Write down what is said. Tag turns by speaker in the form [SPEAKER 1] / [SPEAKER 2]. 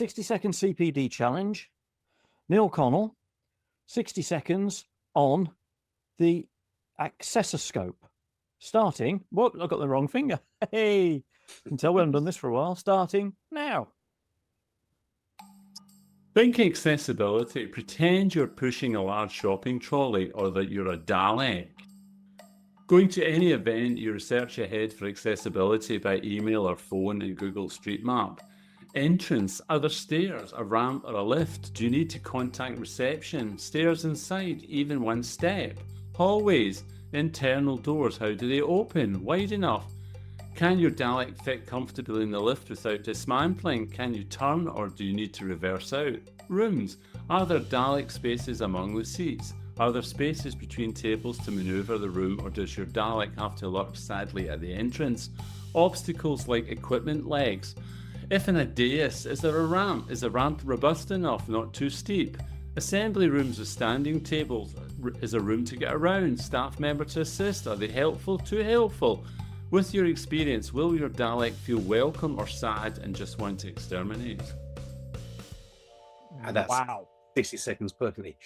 [SPEAKER 1] 60-second CPD challenge. Niall Connell, 60 seconds on the Accessoscope. Starting, what? I got the wrong finger. Hey, you can tell we haven't done this for a while. Starting now.
[SPEAKER 2] Think accessibility. Pretend you're pushing a large shopping trolley or that you're a Dalek. Going to any event, you research ahead for accessibility by email or phone in Google Street Map. Entrance, are there stairs, a ramp or a lift? Do you need to contact reception? Stairs inside, even one step? Hallways, internal doors, how do they open? Wide enough? Can your Dalek fit comfortably in the lift without dismantling? Can you turn or do you need to reverse out? Rooms, are there Dalek spaces among the seats? Are there spaces between tables to manoeuvre the room, or does your Dalek have to lurk sadly at the entrance? Obstacles like equipment legs. If in a dais, is there a ramp? Is the ramp robust enough, not too steep? Assembly rooms with standing tables. Is a room to get around? Staff member to assist? Are they helpful? Too helpful? With your experience, will your Dalek feel welcome or sad and just want to exterminate?
[SPEAKER 3] And that's 60 seconds perfectly.